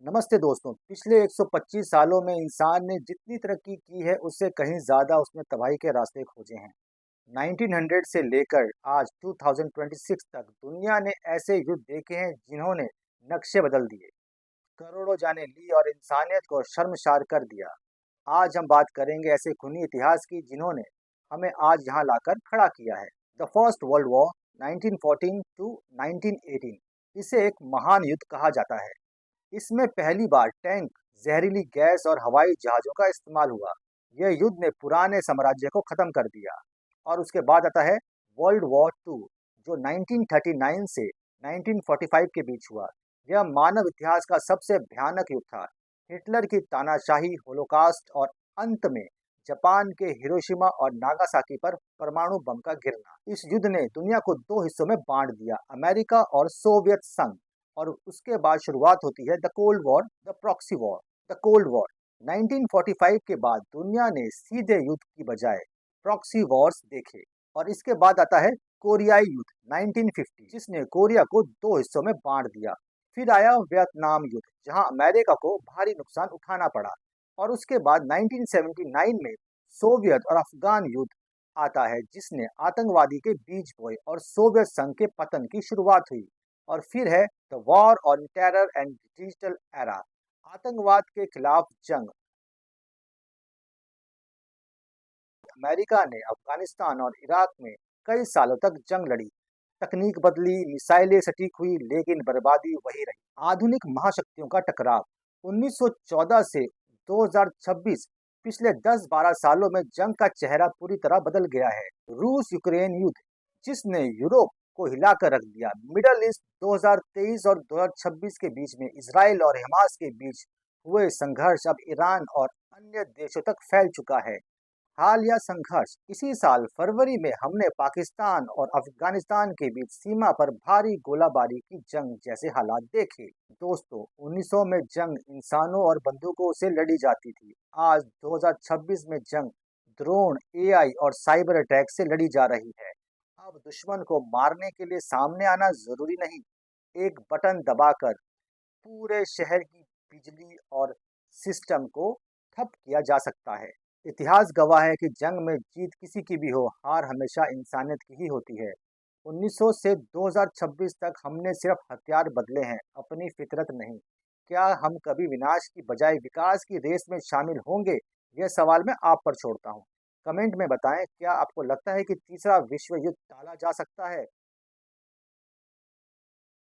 नमस्ते दोस्तों। पिछले 125 सालों में इंसान ने जितनी तरक्की की है उससे कहीं ज़्यादा उसने तबाही के रास्ते खोजे हैं। 1900 से लेकर आज 2026 तक दुनिया ने ऐसे युद्ध देखे हैं जिन्होंने नक्शे बदल दिए, करोड़ों जानें ली और इंसानियत को शर्मसार कर दिया। आज हम बात करेंगे ऐसे खूनी इतिहास की जिन्होंने हमें आज यहाँ लाकर खड़ा किया है। The first world war 1914 to 1918, इसे एक महान युद्ध कहा जाता है। इसमें पहली बार टैंक, जहरीली गैस और हवाई जहाज़ों का इस्तेमाल हुआ। यह युद्ध ने पुराने साम्राज्य को खत्म कर दिया। और उसके बाद आता है वर्ल्ड वॉर टू, जो 1939 से 1945 के बीच हुआ। यह मानव इतिहास का सबसे भयानक युद्ध था। हिटलर की तानाशाही, होलोकास्ट और अंत में जापान के हिरोशिमा और नागासाकी पर परमाणु बम का गिरना। इस युद्ध ने दुनिया को दो हिस्सों में बांट दिया, अमेरिका और सोवियत संघ। और उसके बाद शुरुआत होती है the cold war, the proxy war. The cold war 1945 के बाद दुनिया ने सीधे युद्ध की बजाय प्रॉक्सी वॉर्स देखे। और इसके बाद आता है कोरियाई युद्ध 1950, जिसने कोरिया को दो हिस्सों में बांट दिया। फिर आया वियतनाम युद्ध, जहां अमेरिका को भारी नुकसान उठाना पड़ा। और उसके बाद 1979 में सोवियत और अफगान युद्ध आता है, जिसने आतंकवादी के बीज बोए और सोवियत संघ के पतन की शुरुआत हुई। और फिर है the war on terror and digital era, आतंकवाद के खिलाफ जंग। अमेरिका ने अफगानिस्तान और इराक में कई सालों तक जंग लड़ी। तकनीक बदली, मिसाइलें सटीक हुई, लेकिन बर्बादी वही रही। आधुनिक महाशक्तियों का टकराव 1914 से 2026, पिछले 10-12 सालों में जंग का चेहरा पूरी तरह बदल गया है। रूस यूक्रेन युद्ध, जिसने यूरोप को हिलाकर रख दिया। मिडल ईस्ट 2023 और 2026 के बीच में इसराइल और हमास के बीच हुए संघर्ष अब ईरान और अन्य देशों तक फैल चुका है। हालिया संघर्ष, इसी साल फरवरी में हमने पाकिस्तान और अफगानिस्तान के बीच सीमा पर भारी गोलाबारी की जंग जैसे हालात देखे। दोस्तों, 1900 में जंग इंसानों और बंदूकों से लड़ी जाती थी। आज 2026 में जंग ड्रोन, एआई और साइबर अटैक से लड़ी जा रही है। अब दुश्मन को मारने के लिए सामने आना जरूरी नहीं, एक बटन दबाकर पूरे शहर की बिजली और सिस्टम को ठप किया जा सकता है। इतिहास गवाह है कि जंग में जीत किसी की भी हो, हार हमेशा इंसानियत की ही होती है। 1900 से 2026 तक हमने सिर्फ हथियार बदले हैं, अपनी फितरत नहीं। क्या हम कभी विनाश की बजाय विकास की रेस में शामिल होंगे? यह सवाल मैं आप पर छोड़ता हूँ। कमेंट में बताएं, क्या आपको लगता है कि तीसरा विश्व युद्ध टाला जा सकता है?